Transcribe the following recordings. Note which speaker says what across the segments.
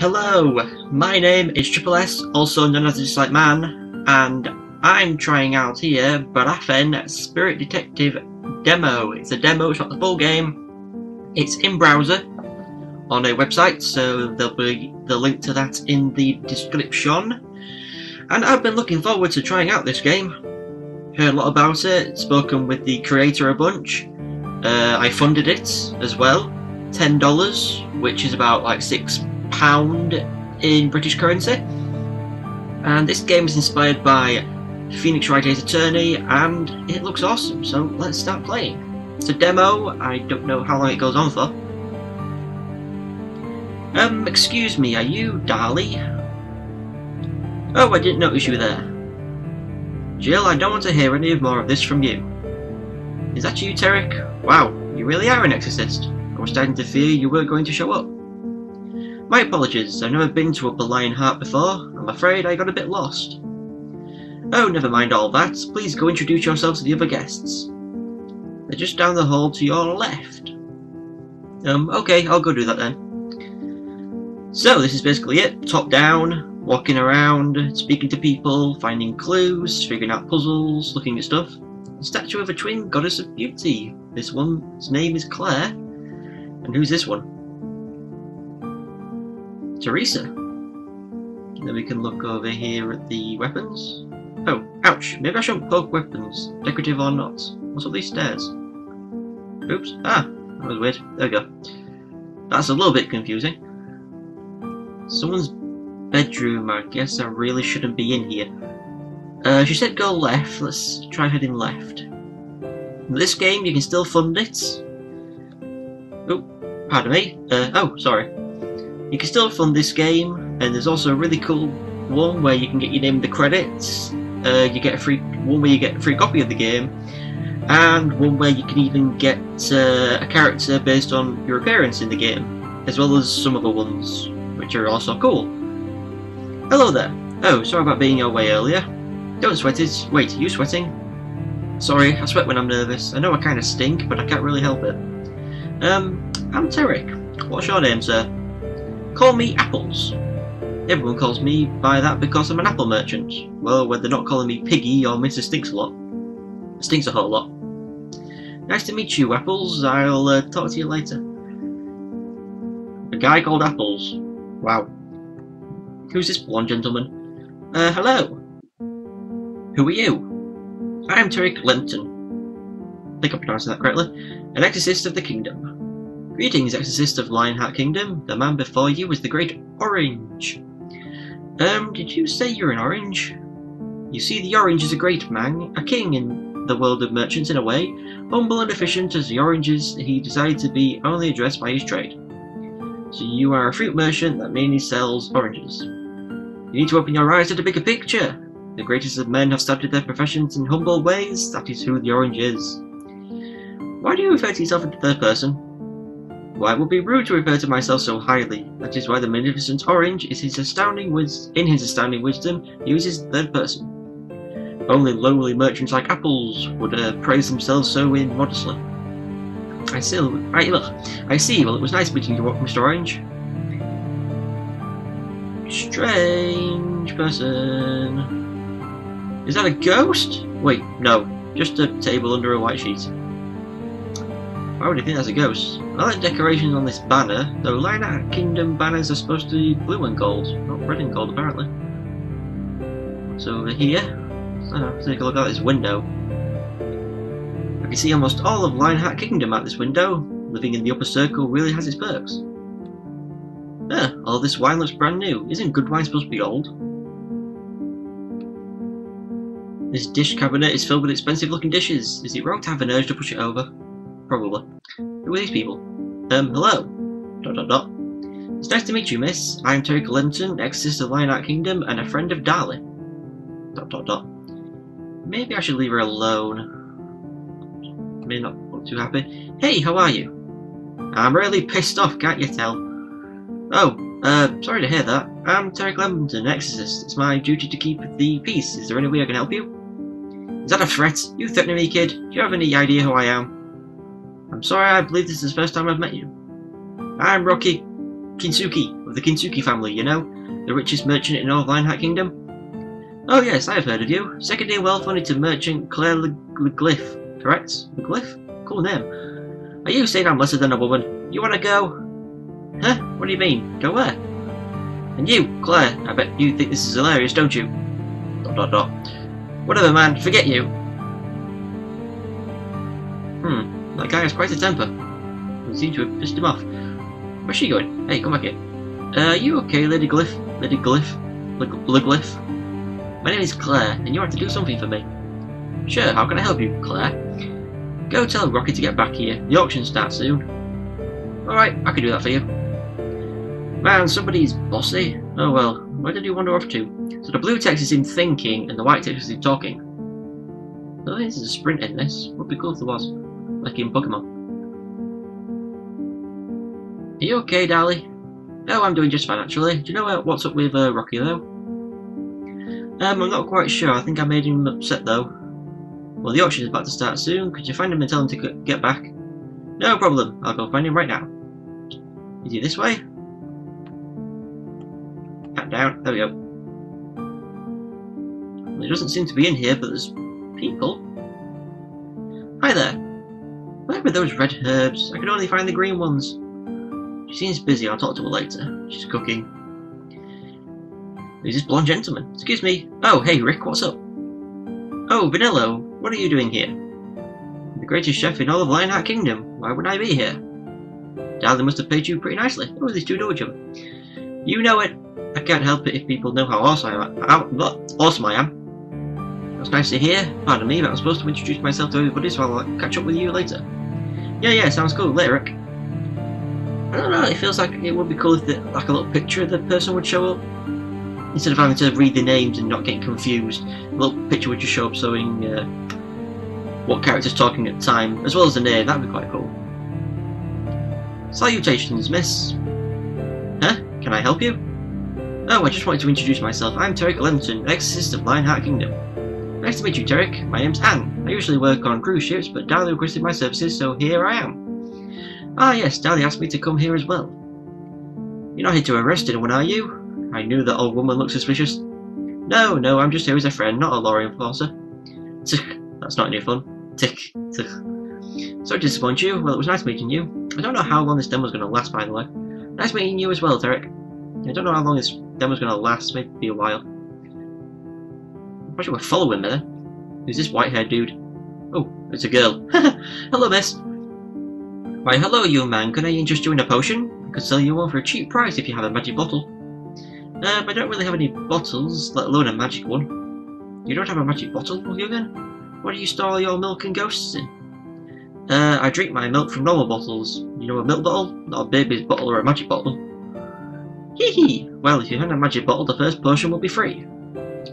Speaker 1: Hello, my name is Triple S, also known as the Dislike Man, and I'm trying out here Berathen Spirit Detective demo. It's a demo, it's not the full game. It's in browser on a website, so there'll be the link to that in the description. And I've been looking forward to trying out this game. Heard a lot about it, spoken with the creator a bunch. I funded it as well, $10, which is about like £6 in British currency. And this game is inspired by Phoenix Wright Ace Attorney, and it looks awesome, so let's start playing. It's a demo, I don't know how long it goes on for. Excuse me, are you Dali? Oh, I didn't notice you were there. Jill, I don't want to hear any more of this from you. Is that you, Tarek? Wow, you really are an exorcist. I was starting to fear you weren't going to show up. My apologies, I've never been to Upper Lionheart before. I'm afraid I got a bit lost. Oh, never mind all that. Please go introduce yourselves to the other guests. They're just down the hall to your left. Okay, I'll go do that then. So, this is basically it. Top down, walking around, speaking to people, finding clues, figuring out puzzles, looking at stuff. A statue of a twin goddess of beauty. This one's name is Claire. And who's this one? Teresa. Then we can look over here at the weapons. Oh, ouch. Maybe I shouldn't poke weapons, decorative or not. What's up these stairs? Oops. Ah, that was weird. There we go. That's a little bit confusing. Someone's bedroom. I guess I really shouldn't be in here. She said go left. Let's try heading left. In this game, you can still fund it. Oh, pardon me. Oh, sorry. You can still fund this game, and there's also a really cool one where you can get your name in the credits. You get one where you get a free copy of the game, and one where you can even get a character based on your appearance in the game, as well as some other ones, which are also cool. Hello there. Oh, sorry about being your way earlier. Don't sweat it. Wait, are you sweating? Sorry, I sweat when I'm nervous. I know I kind of stink, but I can't really help it. I'm Tarek. What's your name, sir? Call me Apples. Everyone calls me by that because I'm an apple merchant. Well, when they're not calling me Piggy or Mr. Stinks a lot. Stinks a whole lot. Nice to meet you, Apples. I'll talk to you later. A guy called Apples. Wow. Who's this blonde gentleman? Hello. Who are you? I'm Tarek Lempton. I think I'm pronouncing that correctly. An exorcist of the kingdom. Greetings, exorcist of Lionheart Kingdom. The man before you was the Great Orange. Did you say you're an orange? You see, the orange is a great man, a king in the world of merchants in a way. Humble and efficient as the orange is, he decided to be only addressed by his trade. So you are a fruit merchant that mainly sells oranges. You need to open your eyes to the bigger picture. The greatest of men have started their professions in humble ways. That is who the orange is. Why do you refer to yourself in the third person? Why, it would be rude to refer to myself so highly. That is why the magnificent orange is in his astounding wisdom uses third person. Only lowly merchants like Apples would praise themselves so immodestly. I see. Well, it was nice meeting you, Mr. Orange. Strange person. Is that a ghost? Wait, no. Just a table under a white sheet. Why would you think that's a ghost? I like the decorations on this banner, though Lionheart Kingdom banners are supposed to be blue and gold, not red and gold apparently. So over here, let's take a look out this window. I can see almost all of Lionheart Kingdom out this window. Living in the upper circle really has its perks. All this wine looks brand new. Isn't good wine supposed to be old? This dish cabinet is filled with expensive looking dishes. Is it wrong to have an urge to push it over? Probably. Who are these people? Hello. ... It's nice to meet you, miss. I'm Tarek Lempton, exorcist of Lionheart Kingdom, and a friend of Dali. ... Maybe I should leave her alone. May not look too happy. Hey, how are you? I'm really pissed off, can't you tell? Oh, sorry to hear that. I'm Tarek Lempton, exorcist. It's my duty to keep the peace. Is there any way I can help you? Is that a threat? You threatening me, kid? Do you have any idea who I am? I'm sorry, I believe this is the first time I've met you. I'm Rocky Kinsuke, of the Kinsuke family, you know? The richest merchant in all of Lionheart Kingdom. Oh yes, I have heard of you. Second in wealth only to merchant Claire Leglyph, correct? Leglyph? Cool name. Are you saying I'm lesser than a woman? You wanna go? Huh? What do you mean? Go where? And you, Claire, I bet you think this is hilarious, don't you? ... Whatever, man, forget you. That guy has quite a temper. We seem to have pissed him off. Where's she going? Hey, come back here. Are you okay, Lady Glyph? Lady Glyph? Leglyph? My name is Claire, and you have to do something for me. Sure, how can I help you, Claire? Go tell Rocky to get back here. The auction starts soon. Alright, I can do that for you. Man, somebody's bossy. Oh well, where did you wander off to? So the blue text is in thinking, and the white text is in talking. Oh, this is a sprint in this. Would be cool if there was. Like in Pokemon. Are you okay, Dali? Oh, I'm doing just fine actually. Do you know what's up with Rocky though? I'm not quite sure. I think I made him upset though. Well, the auction is about to start soon. Could you find him and tell him to get back? No problem. I'll go find him right now. Is he this way? Tap down. There we go. Well, he doesn't seem to be in here, but there's people. Hi there. Where were those red herbs? I can only find the green ones. She seems busy. I'll talk to her later. She's cooking. Who's this blonde gentleman? Excuse me. Oh, hey Rick, what's up? Oh, Vanillo, what are you doing here? The greatest chef in all of Lionheart Kingdom. Why would I be here? Darling must have paid you pretty nicely. Oh, these two know each other. You know it. I can't help it if people know how awesome I am. That's nice to hear. Pardon me, but I'm supposed to introduce myself to everybody, so I'll catch up with you later. Yeah, sounds cool. Later, Rick. I don't know, it feels like it would be cool if like a little picture of the person would show up. Instead of having to read the names and not getting confused, a little picture would just show up showing what character's talking at the time, as well as the name. That'd be quite cool. Salutations, miss. Huh? Can I help you? Oh, I just wanted to introduce myself. I'm Tarek Lemton, exorcist of Lionheart Kingdom. Nice to meet you, Tarek. My name's Anne. I usually work on cruise ships, but Dali requested my services, so here I am. Ah yes, Dali asked me to come here as well. You're not here to arrest anyone, are you? I knew that old woman looked suspicious. No, I'm just here as a friend, not a law enforcer. Tick, that's not any fun. Tick, tick. Sorry to disappoint you. Well, it was nice meeting you. I don't know how long this demo's going to last, by the way. Nice meeting you as well, Tarek. I don't know how long this demo's going to last, maybe a while. I thought you were following me then. Who's this white-haired dude? Oh, it's a girl. Hello, miss. Why, hello, young man. Can I interest you in a potion? I could sell you one for a cheap price if you have a magic bottle. I don't really have any bottles, let alone a magic one. You don't have a magic bottle, young'un? What do you store all your milk and ghosts in? I drink my milk from normal bottles. You know, a milk bottle? Not a baby's bottle or a magic bottle. Hee hee! Well, if you had a magic bottle, the first potion will be free.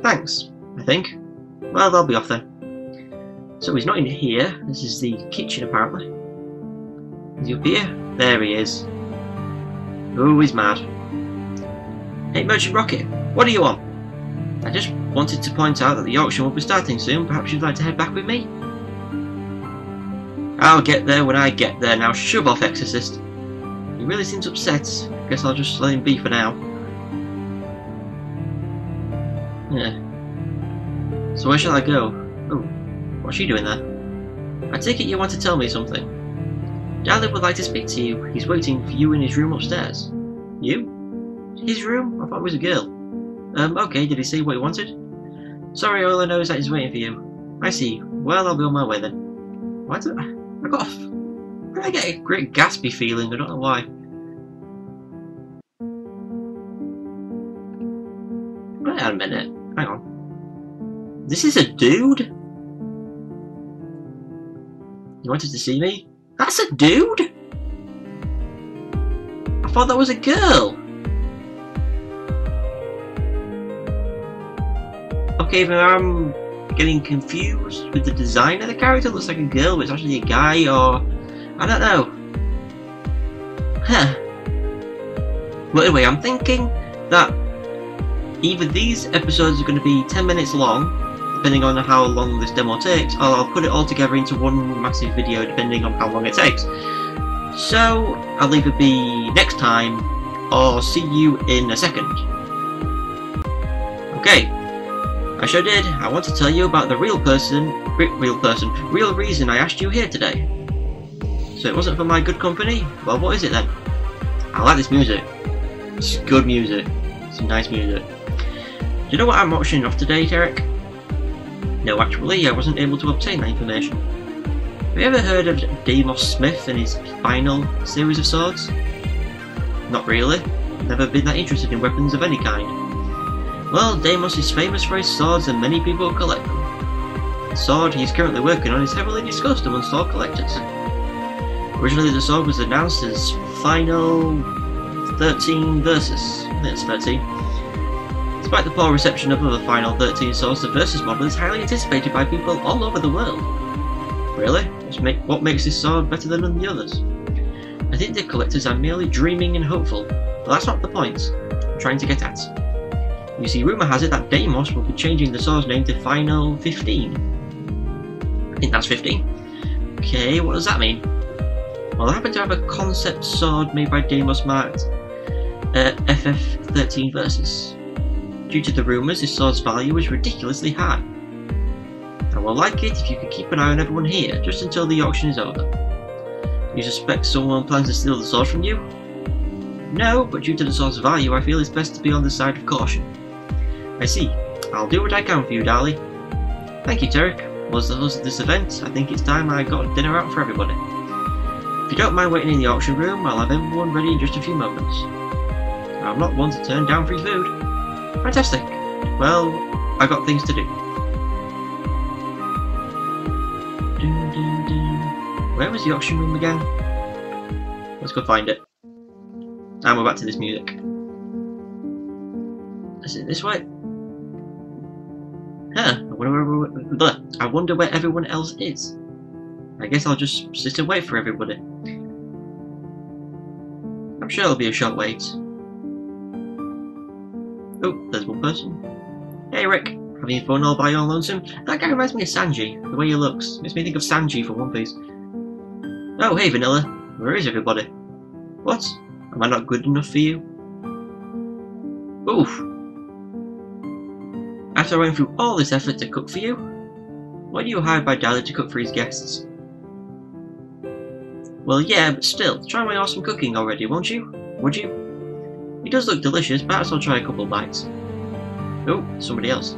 Speaker 1: Thanks, I think. Well, I'll be off then. So he's not in here. This is the kitchen, apparently. Is he up here? There he is. Oh, he's mad. Hey, Merchant Rocket, what do you want? I just wanted to point out that the auction will be starting soon. Perhaps you'd like to head back with me? I'll get there when I get there. Now shove off, Exorcist. He really seems upset. Guess I'll just let him be for now. Yeah. So where shall I go? Oh, what's she doing there? I take it you want to tell me something. Darling would like to speak to you. He's waiting for you in his room upstairs. You? His room? I thought it was a girl. Okay, did he say what he wanted? Sorry, all I know is that he's waiting for you. I see. Well, I'll be on my way then. Why did I get a great gaspy feeling? I don't know why. Wait a minute. Hang on. This is a dude? You wanted to see me? That's a dude? I thought that was a girl. Okay, but I'm getting confused with the design of the character. It looks like a girl, but it's actually a guy, or I don't know. Huh. Well, anyway, I'm thinking that either these episodes are going to be 10 minutes long, depending on how long this demo takes, or I'll put it all together into one massive video, depending on how long it takes. So I'll either be next time or see you in a second? Okay, I sure did. I want to tell you about the real reason I asked you here today. So it wasn't for my good company? Well, what is it then? I like this music. It's good music. It's nice music. Do you know what I'm auctioning off today, Derek? No, actually, I wasn't able to obtain that information. Have you ever heard of Deimos Smith and his final series of swords? Not really. Never been that interested in weapons of any kind. Well, Deimos is famous for his swords and many people collect them. The sword he's currently working on is heavily discussed among sword collectors. Originally the sword was announced as Final 13 Versus. I think it's 13. Despite the poor reception of other Final 13 swords, the Versus model is highly anticipated by people all over the world. Really? What makes this sword better than the others? I think the collectors are merely dreaming and hopeful, but that's not the point I'm trying to get at. You see, rumour has it that Deimos will be changing the sword's name to Final 15. I think that's 15. Okay, what does that mean? Well, I happen to have a concept sword made by Deimos marked FF13 Versus. Due to the rumours, this sword's value is ridiculously high. I will like it if you can keep an eye on everyone here, just until the auction is over. You suspect someone plans to steal the sword from you? No, but due to the sword's value, I feel it's best to be on the side of caution. I see. I'll do what I can for you, Dali. Thank you, Tarek. As the host of this event, I think it's time I got dinner out for everybody. If you don't mind waiting in the auction room, I'll have everyone ready in just a few moments. I'm not one to turn down free food. Fantastic. Well, I've got things to do. Where was the auction room again? Let's go find it. And we're back to this music. Is it this way? Huh, I wonder where everyone else is. I guess I'll just sit and wait for everybody. I'm sure it'll be a short wait. Oh, there's one person. Hey Rick, having fun all by your lonesome? That guy reminds me of Sanji, the way he looks. Makes me think of Sanji from One Piece. Oh, hey Vanilla, where is everybody? What? Am I not good enough for you? Oof. After I went through all this effort to cook for you, why do you hire by Dali to cook for his guests? Well, yeah, but still, try my awesome cooking already, won't you? Would you? It does look delicious, perhaps I'll try a couple bites. Oh, somebody else.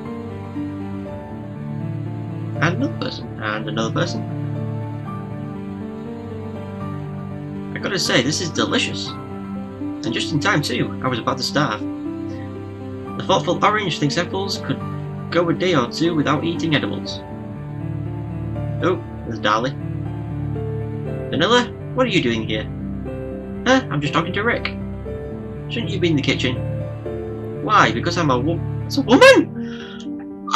Speaker 1: And another person, and another person. I gotta say, this is delicious. And just in time too, I was about to starve. The thoughtful orange thinks apples could go a day or two without eating edibles. Oh, there's Dali. Vanilla, what are you doing here? Huh, I'm just talking to Rick. Shouldn't you be in the kitchen? Why, because I'm a woman? It's a woman?!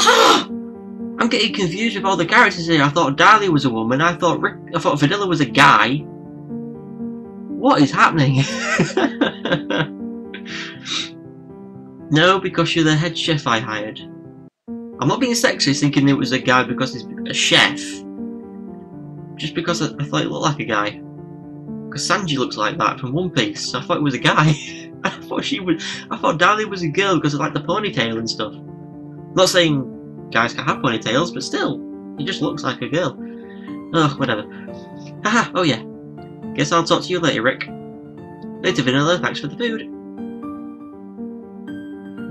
Speaker 1: I'm getting confused with all the characters here. I thought Dali was a woman, I thought Vanilla was a guy. What is happening? No, because you're the head chef I hired. I'm not being sexist thinking it was a guy because he's a chef. Just because I thought it looked like a guy. Because Sanji looks like that from One Piece, so I thought it was a guy. I thought Dali was a girl because of like the ponytail and stuff. I'm not saying guys can't have ponytails, but still, he just looks like a girl. Ugh, whatever. Haha, oh yeah. Guess I'll talk to you later, Rick. Later, Vanilla, thanks for the food.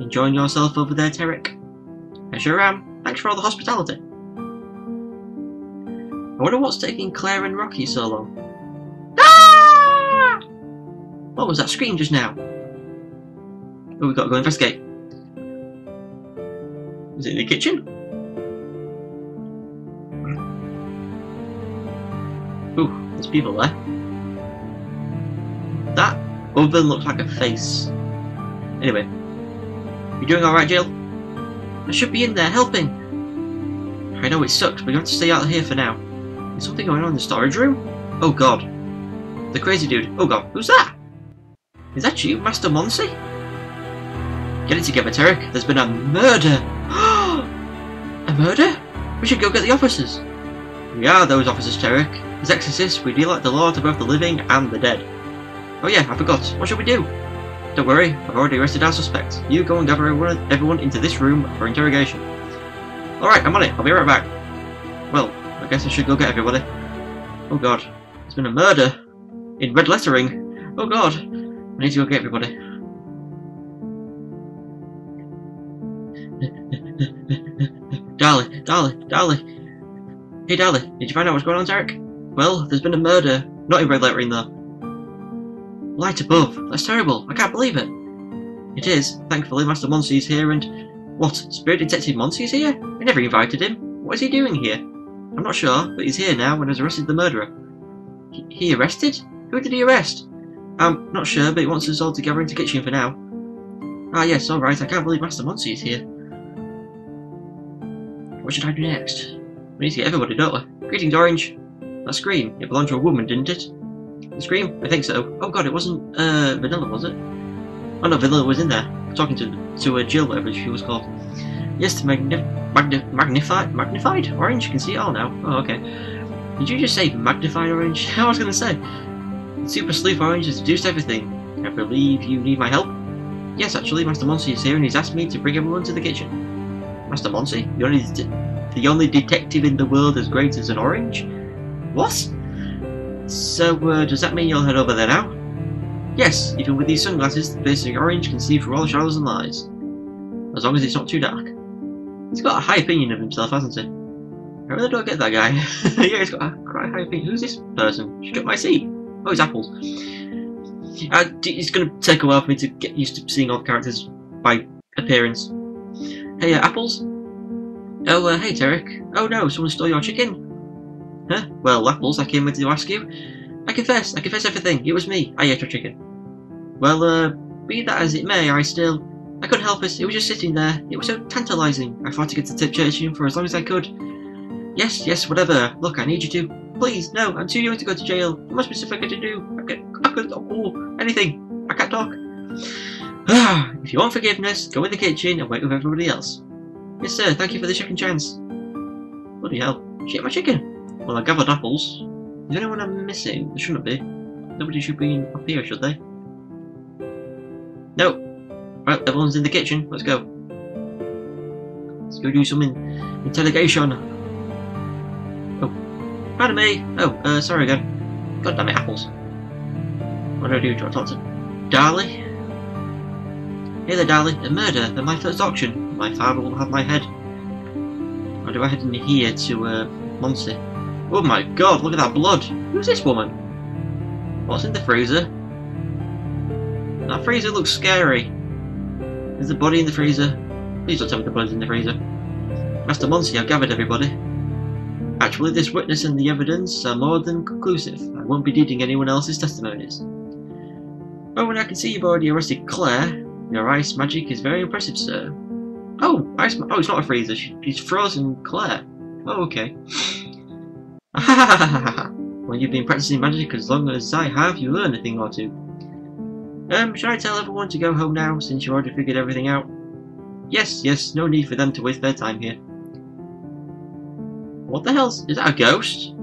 Speaker 1: Enjoying yourself over there, Tarek? I sure am. Thanks for all the hospitality. I wonder what's taking Claire and Rocky so long. Ah! What was that scream just now? Oh, we've got to go investigate. Is it in the kitchen? Ooh, there's people there. That oven looks like a face. Anyway. You doing alright, Jill? I should be in there helping. I know it sucks, but you have to stay out here for now. Is something going on in the storage room? Oh god. The crazy dude. Oh god, who's that? Is that you, Master Monsey? Get it together, Tarek. There's been a murder. A murder? We should go get the officers. We are those officers, Tarek. As exorcists, we deal out the law to both the living and the dead. Oh yeah, I forgot. What should we do? Don't worry, I've already arrested our suspect. You go and gather everyone into this room for interrogation. Alright, I'm on it. I'll be right back. Well, I guess I should go get everybody. Oh god, there's been a murder. In red lettering. Oh god, I need to go get everybody. Darling. Hey darling, did you find out what's going on, Tarek? Well, there's been a murder. Not in red lettering though. Light above. That's terrible. I can't believe it. It is. Thankfully, Master Monsieur's here and... What? Spirit Detective Monsieur's here? I never invited him. What is he doing here? I'm not sure, but he's here now and has arrested the murderer. He arrested? Who did he arrest? I'm not sure, but he wants us all to gather into the kitchen for now. Ah yes, alright. I can't believe Master Monsieur's here. What should I do next? We need to get everybody, don't we? Greetings, Orange. That scream. It belonged to a woman, didn't it? The scream? I think so. Oh god, it wasn't Vanilla, was it? Oh no, Vanilla was in there, talking to Jill, whatever she was called. Yes, the magnified Orange. You can see it all now. Oh, okay. Did you just say magnified Orange? I was gonna say. Super Sleuth Orange has deduced everything. I believe you need my help. Yes, actually, Master Monsieur is here and he's asked me to bring everyone to the kitchen. Master Monsieur? The only detective in the world as great as an Orange? What? So, does that mean you'll head over there now? Yes, even with these sunglasses, the basic Orange can see through all shadows and lies. As long as it's not too dark. He's got a high opinion of himself, hasn't he? I really don't get that guy. Yeah, he's got a quite high opinion. Who's this person? She took my seat. Oh, it's Apples. It's going to take a while for me to get used to seeing all the characters by appearance. Hey, Apples? Oh, hey, Tarek. Oh no, someone stole your chicken. Huh? Well, Apples, I came in to ask you. I confess everything. It was me. I ate your chicken. Well, be that as it may, I couldn't help it. It was just sitting there. It was so tantalising. I thought to get to tip chasing for as long as I could. Yes, whatever. Look, I need you to. Please, no, I'm too young to go to jail. There must be something I can do. I could, anything. I can't talk. If you want forgiveness, go in the kitchen and wait with everybody else. Yes, sir, thank you for the second chance. Bloody hell. She ate my chicken. Well, I gathered apples. Is there anyone I'm missing? There shouldn't be. Nobody should be up here, should they? No. Right, everyone's in the kitchen. Let's go. Let's go do some interrogation. Oh. Pardon me. Oh, sorry again. God damn it, Apples. What do I do? Do I talk to Darlie? Hey there, Darlie. A murder at my first auction. My father will have my head. Or do I head in here to, Monsieur? Oh my god, look at that blood! Who's this woman? What's in the freezer? That freezer looks scary. Is the body in the freezer? Please don't tell me the body's in the freezer. Master Monsieur, I've gathered everybody. Actually, this witness and the evidence are more than conclusive. I won't be needing anyone else's testimonies. Oh, and I can see you've already arrested Claire. Your ice magic is very impressive, sir. Oh, it's not a freezer. She's frozen Claire. Oh, okay. Well, you've been practicing magic as long as I have, you learn a thing or two. Should I tell everyone to go home now, since you already figured everything out? Yes, no need for them to waste their time here. What the hell's... is that a ghost?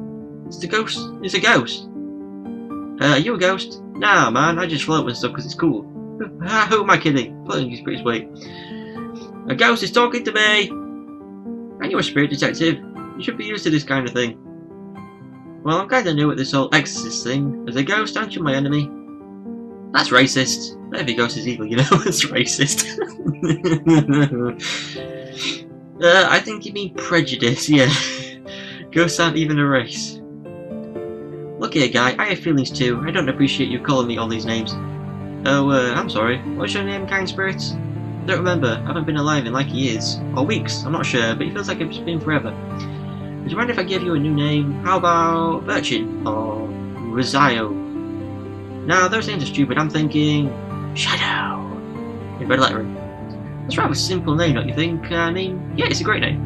Speaker 1: It's a ghost. Are you a ghost? Nah, man, I just float and stuff because it's cool. Who am I kidding? Floating is pretty sweet. A ghost is talking to me! And you're a spirit detective. You should be used to this kind of thing. Well, I'm kinda new at this whole exorcist thing. As a ghost, aren't you my enemy? That's racist. Every ghost is evil, you know, it's racist. I think you mean prejudice, yeah. Ghosts aren't even a race. Look here, guy, I have feelings too. I don't appreciate you calling me all these names. Oh, I'm sorry. What's your name, kind spirit? I don't remember. I haven't been alive in like years. Or weeks, I'm not sure, but it feels like it's been forever. Would you mind if I gave you a new name? How about Virgin? Or Rizio? Now, those names are stupid. I'm thinking... Shadow! In red lettering. That's a rather simple name, don't you think? I mean, yeah, it's a great name.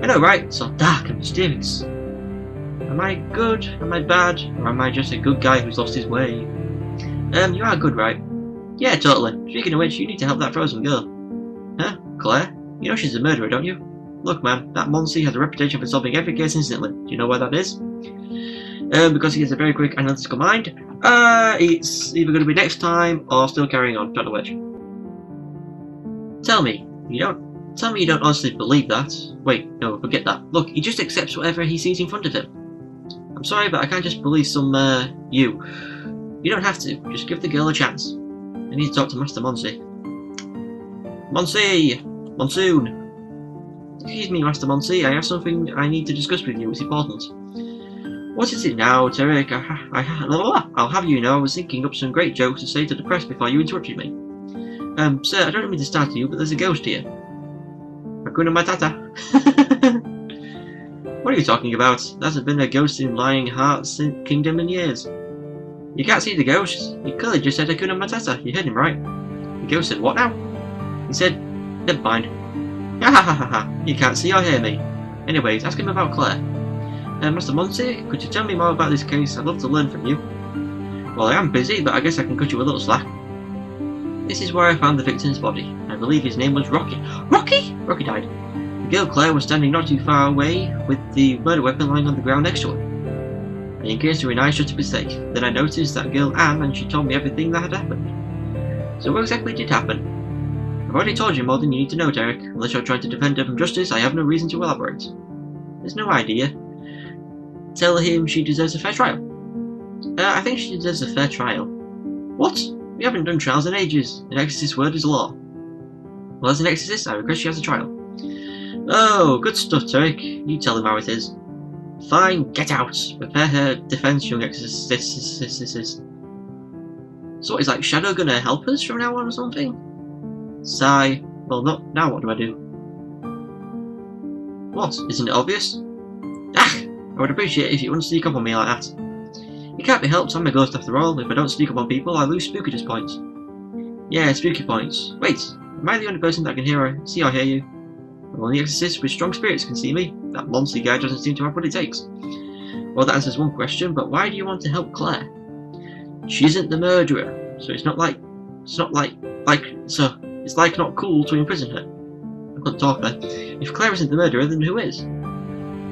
Speaker 1: I know, right? So dark and mysterious. Am I good? Am I bad? Or am I just a good guy who's lost his way? You are good, right? Yeah, totally. Speaking of which, you need to help that frozen girl. Huh? Claire? You know she's a murderer, don't you? Look, man, that Monsieur has a reputation for solving every case instantly. Do you know why that is? Because he has a very quick analytical mind. It's either going to be next time or still carrying on. Don't know which. Tell me you don't honestly believe that. Wait, no, forget that. Look, he just accepts whatever he sees in front of him. I'm sorry, but I can't just believe some, you. You don't have to. Just give the girl a chance. I need to talk to Master Monsi. Monsoon! Excuse me, Master Monsi, I have something I need to discuss with you. It's important. What is it now, Tarek? I'll have you know, I was thinking up some great jokes to say to the press before you interrupted me. Sir, I don't mean to startle you, but there's a ghost here. Hakuna Matata. What are you talking about? There hasn't been a ghost in Lying Heart's kingdom in years. You can't see the ghost. He clearly just said Hakuna Matata. You heard him right. The ghost said what now? He said, never mind. You can't see or hear me. Anyways, ask him about Claire. Master Monty, could you tell me more about this case? I'd love to learn from you. Well, I am busy, but I guess I can cut you a little slack. This is where I found the victim's body. I believe his name was Rocky. Rocky? Rocky died. The girl Claire was standing not too far away with the murder weapon lying on the ground next to her. I engaged her in eyes just to be safe. Then I noticed that girl Anne and she told me everything that had happened. So what exactly did happen? I've already told you more than you need to know, Derek. Unless you're trying to defend her from justice, I have no reason to elaborate. There's no idea. Tell him she deserves a fair trial. I think she deserves a fair trial. What? We haven't done trials in ages. An exorcist's word is law. Well, as an exorcist, I request she has a trial. Oh, good stuff, Derek. You tell him how it is. Fine, get out. Prepare her defense, young exorcist. So what, is like Shadow gonna help us from now on or something? Sigh. Well, not now. What do I do? What? Isn't it obvious? I would appreciate it if you wouldn't sneak up on me like that. It can't be helped. I'm a ghost after all. If I don't sneak up on people, I lose spookiness points. Yeah, spooky points. Wait, am I the only person that can see or hear you? Well, only exorcists with strong spirits can see me. That Monty guy doesn't seem to have what it takes. Well, that answers one question. But why do you want to help Claire? She isn't the murderer, so it's like not cool to imprison her. I couldn't talk there. If Claire isn't the murderer, then who is?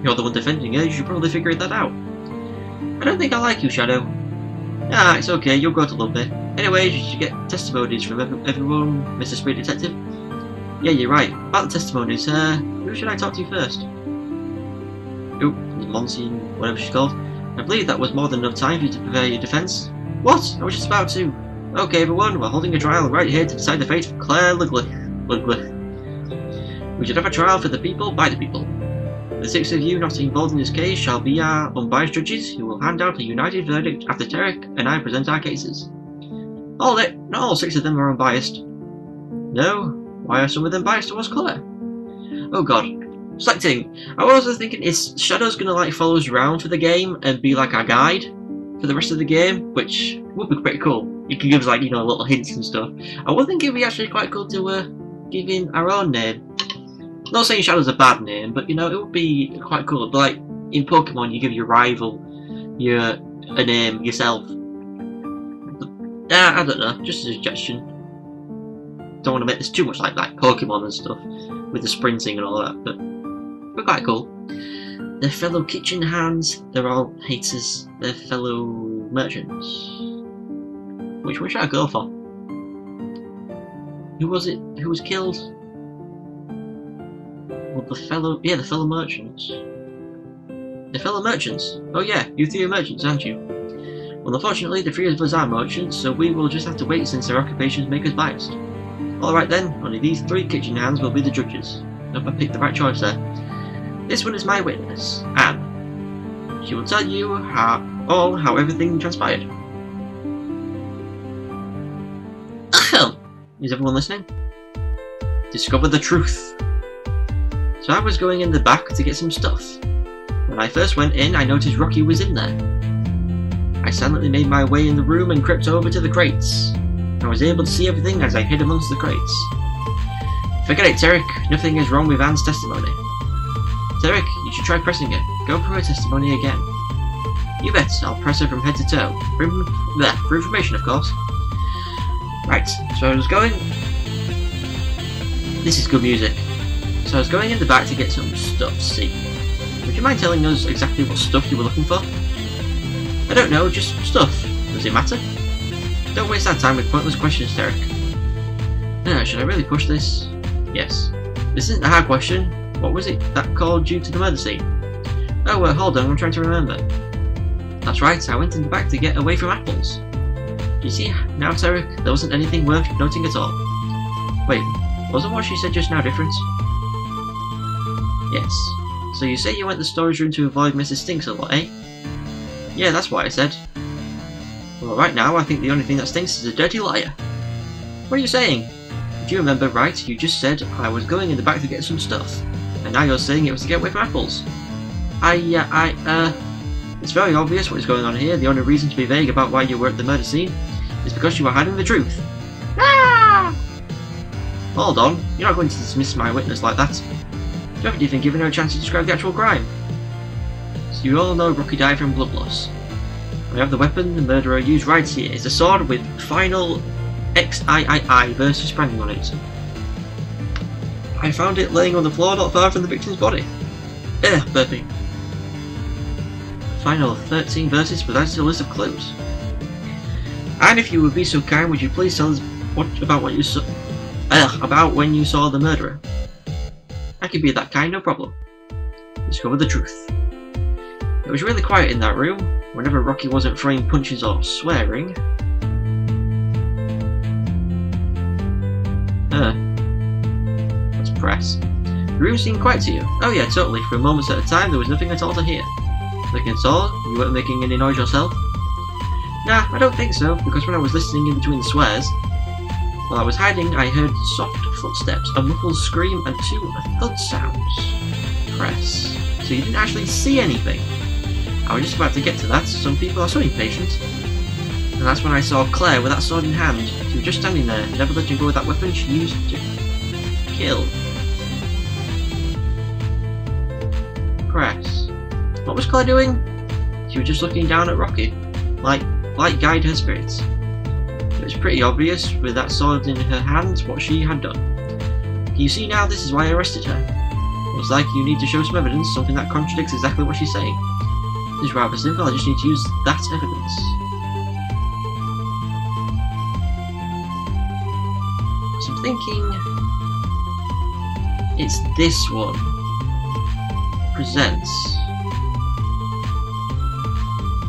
Speaker 1: You're the one defending her, you should probably figure that out. I don't think I like you, Shadow. Ah, it's okay, you'll grow to love me. Anyways, you should get testimonies from everyone, Mr. Speed Detective. Yeah, you're right. About the testimonies, who should I talk to first? Oh, Monty, whatever she's called. I believe that was more than enough time for you to prepare your defense. What? I was just about to. Okay, everyone, we're holding a trial right here to decide the fate of Claire Ludwig. We should have a trial for the people, by the people. The 6 of you not involved in this case shall be our unbiased judges who will hand out a united verdict after Tarek and I present our cases. Hold it, not all 6 of them are unbiased. No? Why are some of them biased towards Claire? Oh god. Selecting. I was also thinking, is Shadow's gonna like follow us around for the game and be like our guide for the rest of the game, which would be pretty cool. You can give us like, you know, little hints and stuff. I would think it'd be actually quite cool to give in our own name. Not saying Shadow's a bad name, but you know, it would be quite cool. But like in Pokemon, you give your rival a name yourself. I don't know, just a suggestion. Don't want to make this too much like Pokemon and stuff with the sprinting and all that, but quite cool. They're fellow kitchen hands. They're all haters. They're fellow merchants. Which one should I go for? Who was it? Who was killed? Well, the fellow merchants. The fellow merchants? Oh yeah, you 3 are merchants, aren't you? Well, unfortunately, the 3 of us are merchants, so we will just have to wait since our occupations make us biased. Alright then, only these 3 kitchen hands will be the judges. Hope I picked the right choice there. This one is my witness, Anne. She will tell you how everything transpired. Is everyone listening? Discover the truth. So I was going in the back to get some stuff. When I first went in, I noticed Rocky was in there. I silently made my way in the room and crept over to the crates. I was able to see everything as I hid amongst the crates. Forget it, Tarek. Nothing is wrong with Anne's testimony. Tarek, you should try pressing her. Go for her testimony again. You bet. I'll press her from head to toe. For information, of course. Right, so I was going... This is good music. So I was going in the back to get some stuff, see. Would you mind telling us exactly what stuff you were looking for? I don't know, just stuff. Does it matter? Don't waste our time with pointless questions, Derek. Should I really push this? Yes. This isn't a hard question. What was it that called you to the murder scene? Oh, hold on, I'm trying to remember. That's right, I went in the back to get away from apples. Do you see now, Derek? There wasn't anything worth noting at all. Wait, wasn't what she said just now different? Yes. So you say you went to the storage room to avoid Mrs. Stinks a lot, eh? Yeah, that's what I said. Well, right now, I think the only thing that stinks is a dirty liar. What are you saying? If you remember right, you just said I was going in the back to get some stuff. And now you're saying it was to get away from apples. It's very obvious what is going on here. The only reason to be vague about why you were at the murder scene is because you were hiding the truth. Ah! Hold on, you're not going to dismiss my witness like that. You haven't even given her a chance to describe the actual crime. So you all know Rocky died from blood loss. We have the weapon the murderer used right here. It's a sword with final XIII versus branding on it. I found it laying on the floor not far from the victim's body. Burping. Final 13 verses provides a list of clues. And if you would be so kind, would you please tell us about when you saw the murderer? I can be that kind, no problem. Discover the truth. It was really quiet in that room, whenever Rocky wasn't throwing punches or swearing. Let's press. The room seemed quiet to you. Oh yeah, totally. For moments at a time, there was nothing at all to hear. Nothing at all? You weren't making any noise yourself? Nah, I don't think so, because when I was listening in between the swears, while I was hiding, I heard soft footsteps, a muffled scream, and 2 thud sounds. Press. So you didn't actually see anything. I was just about to get to that. Some people are so impatient. And that's when I saw Claire with that sword in hand. She was just standing there, never letting go of that weapon she used to kill. Press. What was Claire doing? She was just looking down at Rocky, like guide her spirits. It was pretty obvious, with that sword in her hands, what she had done. Can you see now? This is why I arrested her. Looks like you need to show some evidence, something that contradicts exactly what she's saying. This is rather simple, I just need to use that evidence. So I'm thinking... it's this one. Presents.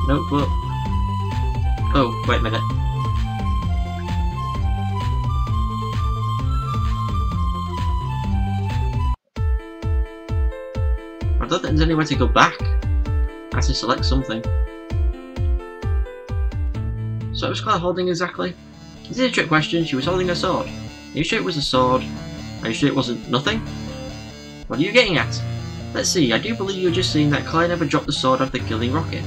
Speaker 1: Notebook. Oh, wait a minute. I don't think there's anywhere to go back. I have to select something. So what was Claire holding exactly? Is it a trick question? She was holding a sword. Are you sure it was a sword? Are you sure it wasn't nothing? What are you getting at? Let's see, I do believe you were just saying that Claire never dropped the sword after killing Rocky.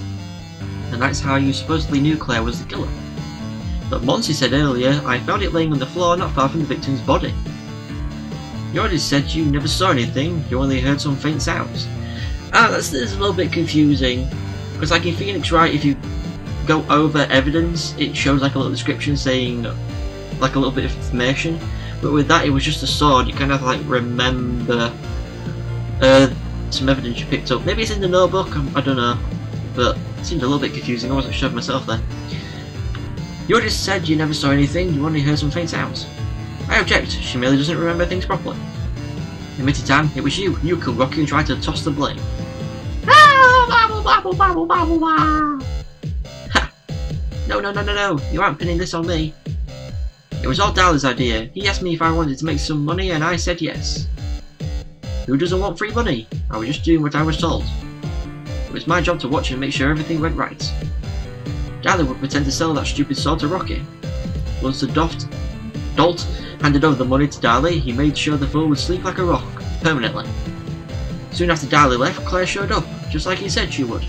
Speaker 1: And that's how you supposedly knew Claire was the killer. But Monty said earlier, I found it laying on the floor not far from the victim's body. You already said you never saw anything, you only heard some faint sounds. This is a little bit confusing, because like in Phoenix Wright, if you go over evidence, it shows like a little description saying like a little bit of information, but with that it was just a sword. You kind of like remember some evidence you picked up. Maybe it's in the notebook, I don't know, but it seemed a little bit confusing. I wasn't sure of myself then. You already said you never saw anything, you only heard some faint sounds. I object, she merely doesn't remember things properly. Admit it, Anne, it was you. You killed Rocky and tried to toss the blame. Ha! No, you aren't pinning this on me. It was all Darley's idea. He asked me if I wanted to make some money and I said yes. Who doesn't want free money? I was just doing what I was told. It was my job to watch and make sure everything went right. Darley would pretend to sell that stupid sword to Rocky. Once the dolt handed over the money to Darley, he made sure the fool would sleep like a rock, permanently. Soon after Darley left, Claire showed up, just like he said she would.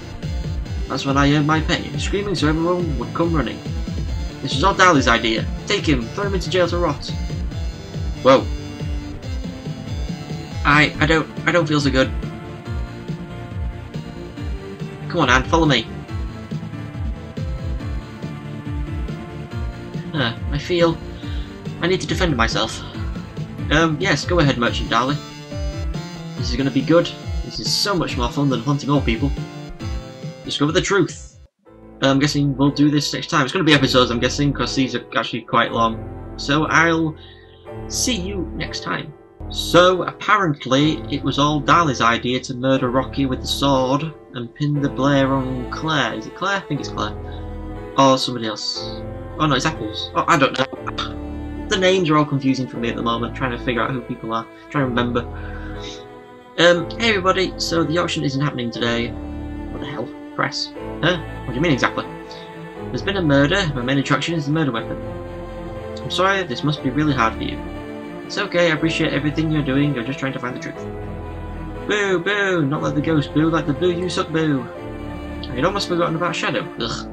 Speaker 1: That's when I earned my pay, screaming so everyone would come running. This was all Darley's idea. Take him, throw him into jail to rot. Whoa. I don't feel so good. Come on, Anne, follow me. I feel I need to defend myself. Yes, go ahead, Merchant Darley. This is going to be good. This is so much more fun than hunting old people. Discover the truth. I'm guessing we'll do this next time. It's going to be episodes, I'm guessing, because these are actually quite long. So I'll see you next time. So apparently it was all Darley's idea to murder Rocky with the sword and pin the blame on Claire. Is it Claire? I think it's Claire. Or somebody else. Oh no, it's Apples. Oh, I don't know. The names are all confusing for me at the moment, trying to figure out who people are, trying to remember. Hey everybody, so the auction isn't happening today. What the hell? Press. Huh? What do you mean exactly? There's been a murder. My main attraction is the murder weapon. I'm sorry, this must be really hard for you. It's okay, I appreciate everything you're doing, you're just trying to find the truth. Boo, boo, not like the ghost, boo, like the boo you suck, boo. I'd almost forgotten about Shadow. Ugh.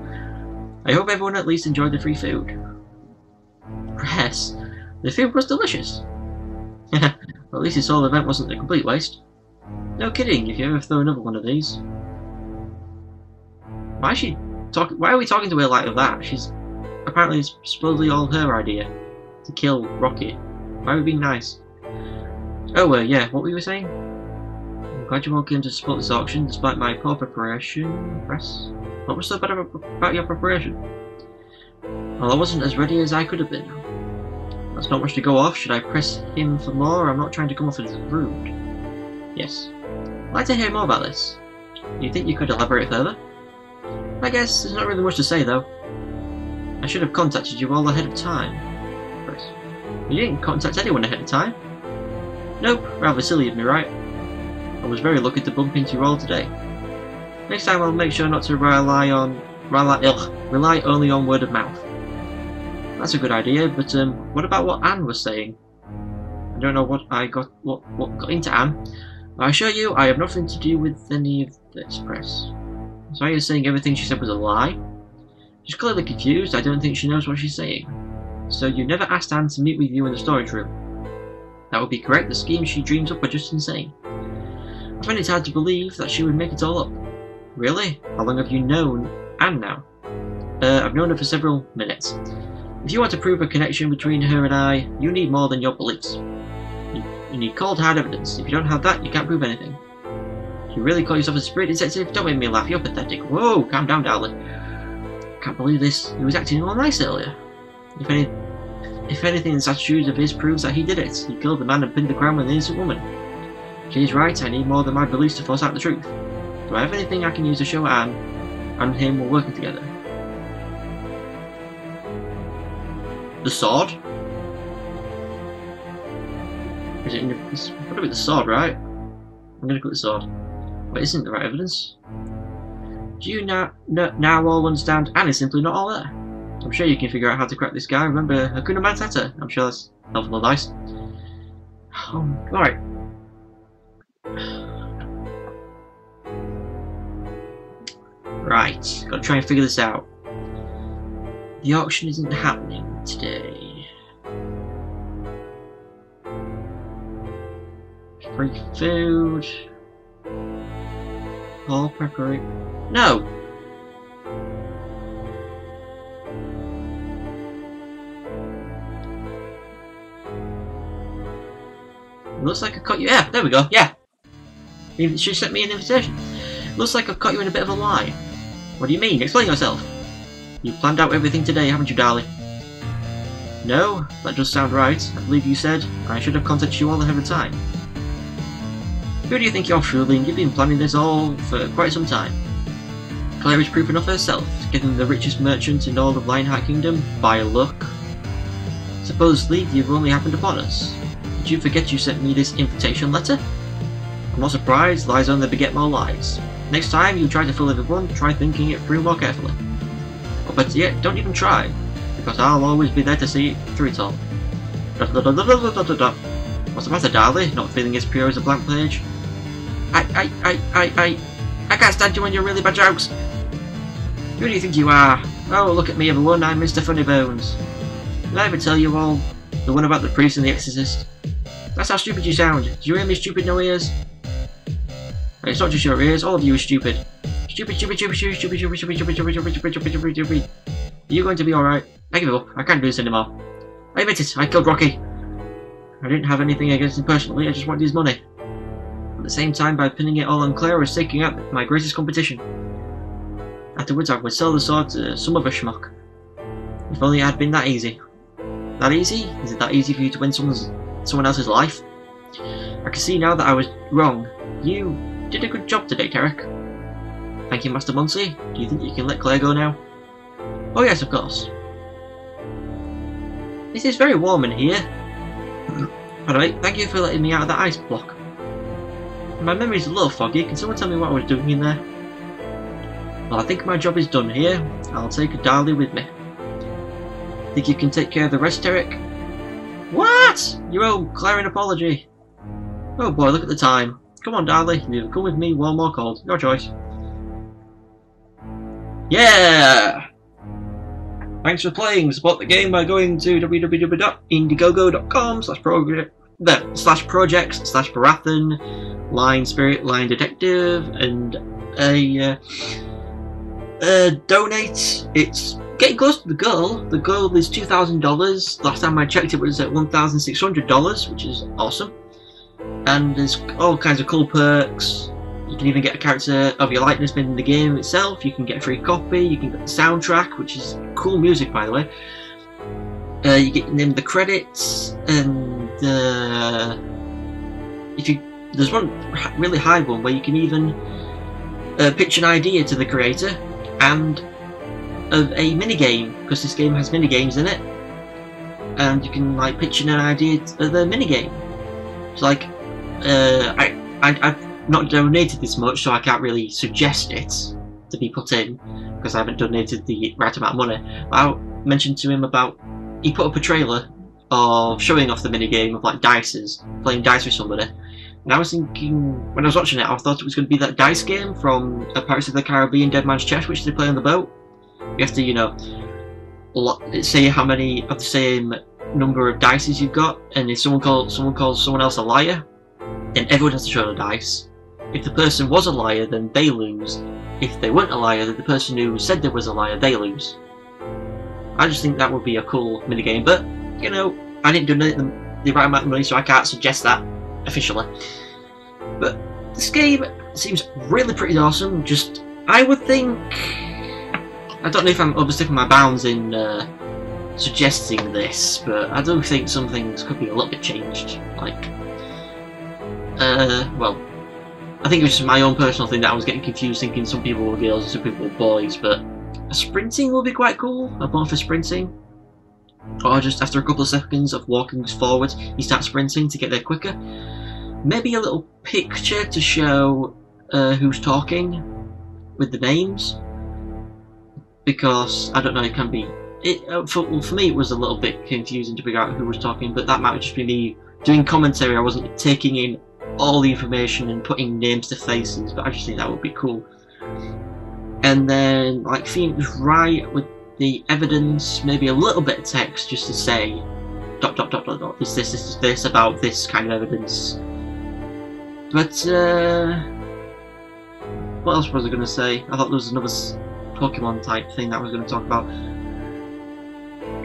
Speaker 1: I hope everyone at least enjoyed the free food. Press. The food was delicious. Well, at least this whole event wasn't a complete waste. No kidding, if you ever throw another one of these. Why is she talking? Why are we talking to her like that? She's apparently it's supposedly all her idea to kill Rocky. Why are we being nice? Oh, yeah, what were you saying? I'm glad you all came to support this auction despite my poor preparation. Press. What was so bad about your preparation? Well, I wasn't as ready as I could have been. That's not much to go off. Should I press him for more? I'm not trying to come off as rude. Yes. I'd like to hear more about this. Do you think you could elaborate further? I guess there's not really much to say, though. I should have contacted you all ahead of time. Chris. You didn't contact anyone ahead of time. Nope, rather silly of me, right? I was very lucky to bump into you all today. Next time I'll make sure not to rely only on word of mouth. That's a good idea, but what about what Anne was saying? I don't know what got into Anne. I assure you, I have nothing to do with any of this, Press. So you're saying everything she said was a lie? She's clearly confused. I don't think she knows what she's saying. So you never asked Anne to meet with you in the storage room? That would be correct. The schemes she dreams up are just insane. I find it hard to believe that she would make it all up. Really? How long have you known Anne now? I've known her for several minutes. If you want to prove a connection between her and I, you need more than your beliefs. You need cold, hard evidence. If you don't have that, you can't prove anything. You really call yourself a spirit detective? Don't make me laugh, you're pathetic. Whoa, calm down, darling. Can't believe this. He was acting all nice earlier. If anything, this attitude of his proves that he did it. He killed the man and pinned the crown with an innocent woman. She's right, I need more than my beliefs to force out the truth. Do I have anything I can use to show Anne and him were working together? The sword? Is it in the... It's gotta be the sword, right? I'm gonna click the sword. But isn't the right evidence? Do you now all understand Anne is simply not all there? I'm sure you can figure out how to crack this guy. Remember Hakuna Matata? I'm sure that's helpful advice. Alright. Right, gotta try and figure this out. The auction isn't happening today. Free food. All preparation. No! It looks like I caught you. Yeah, there we go. Yeah. She sent me an invitation. Looks like I've caught you in a bit of a lie. What do you mean? Explain yourself. You planned out everything today, haven't you, darling? No, that does sound right. I believe you said I should have contacted you all ahead of time. Who do you think you're fooling? You've been planning this all for quite some time. Claire is proof enough herself, getting the richest merchant in all of Lionheart Kingdom by luck. Supposedly, you've only happened upon us. Did you forget you sent me this invitation letter? I'm not surprised, lies only beget more lies. Next time you try to fool everyone, try thinking it through more carefully. Or better yet, don't even try, because I'll always be there to see it through it all. What's the matter, darling? Not feeling as pure as a blank page? I can't stand you when you're really bad jokes. Who do you think you are? Oh, look at me, everyone, I'm Mr. Funnybones. Did I ever tell you all the one about the priest and the exorcist? That's how stupid you sound. Do you hear me, stupid no ears? It's not just your ears, all of you are stupid. Stupid. Are you going to be alright? I give up. I can't do this anymore. I admit it, I killed Rocky. I didn't have anything against him personally, I just wanted his money. At the same time, by pinning it all on Claire, I was taking out my greatest competition. Afterwards, I would sell the sword to some other schmuck. If only it had been that easy. That easy? Is it that easy for you to win someone else's life? I can see now that I was wrong. You did a good job today, Tarek. Thank you, Master Munsey. Do you think you can let Claire go now? Oh yes, of course. This is very warm in here. By the way, thank you for letting me out of that ice block. My memory's a little foggy. Can someone tell me what I was doing in there? Well, I think my job is done here. I'll take Darlie with me. Think you can take care of the rest, Tarek? What? You owe Claire an apology. Oh boy, look at the time. Come on, Darlie. You either come with me, warm or cold. Your choice. Yeah! Thanks for playing. Support the game by going to www.indiegogo.com/projects/Berathen, Line Spirit, Line Detective, and donate. It's getting close to the goal. The goal is $2,000. Last time I checked, it was at $1,600, which is awesome. And there's all kinds of cool perks. You can even get a character of your likeness made in the game itself. You can get a free copy. You can get the soundtrack, which is cool music, by the way. You get named the credits, and there's one really high one where you can even pitch an idea to the creator and of a minigame, because this game has minigames in it, and you can like pitch in an idea of the minigame. It's like I've not donated this much, so I can't really suggest it to be put in because I haven't donated the right amount of money. I mentioned to him about he put up a trailer of showing off the minigame of like playing dice with somebody. And I was thinking, when I was watching it, I thought it was going to be that dice game from Pirates of the Caribbean Dead Man's Chest, which they play on the boat. You have to, you know, say how many of the same number of dices you've got, and if someone calls someone else a liar, then everyone has to show the dice. If the person was a liar, then they lose. If they weren't a liar, then the person who said there was a liar, they lose. I just think that would be a cool minigame, but, you know, I didn't donate the right amount of money, so I can't suggest that officially. But this game seems really pretty awesome. Just, I would think, I don't know if I'm overstepping my bounds in suggesting this, but I do think some things could be a little bit changed. Like, well, I think it was just my own personal thing that I was getting confused, thinking some people were girls and some people were boys, but sprinting will be quite cool. A button for sprinting. Or just after a couple of seconds of walking forward, you start sprinting to get there quicker. Maybe a little picture to show who's talking with the names. Because, I don't know, it can be... for me it was a little bit confusing to figure out who was talking, but that might just be me doing commentary. I wasn't taking in all the information and putting names to faces, but I just think that would be cool. And then, like, things right with the evidence, maybe a little bit of text just to say dot dot dot dot dot, this about this kind of evidence. But what else was I going to say? I thought there was another Pokemon type thing that I was going to talk about.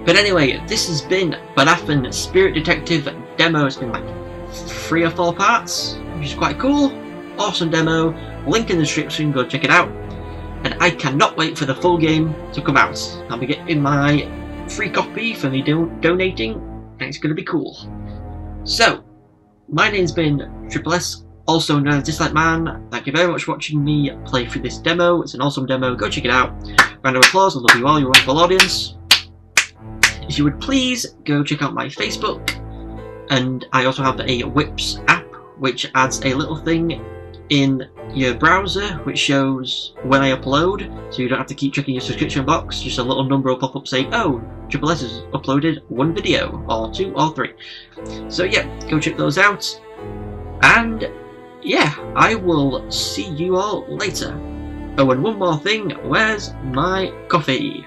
Speaker 1: But anyway, this has been Berathen Spirit Detective demo. It's been like 3 or 4 parts, which is quite cool. Awesome demo. Link in the description, go check it out. And I cannot wait for the full game to come out. I'll be getting my free copy for me donating, and it's going to be cool. So, my name's been Triple S, also known as Dislike Man. Thank you very much for watching me play through this demo. It's an awesome demo. Go check it out. Round of applause. I love you all, your wonderful audience. If you would please go check out my Facebook, and I also have a Whips app, which adds a little thing in your browser which shows when I upload, so you don't have to keep checking your subscription box. Just a little number will pop up saying, oh, Triple S has uploaded 1 video, or 2 or 3. So yeah, go check those out, and yeah, I will see you all later. Oh, and one more thing, where's my coffee?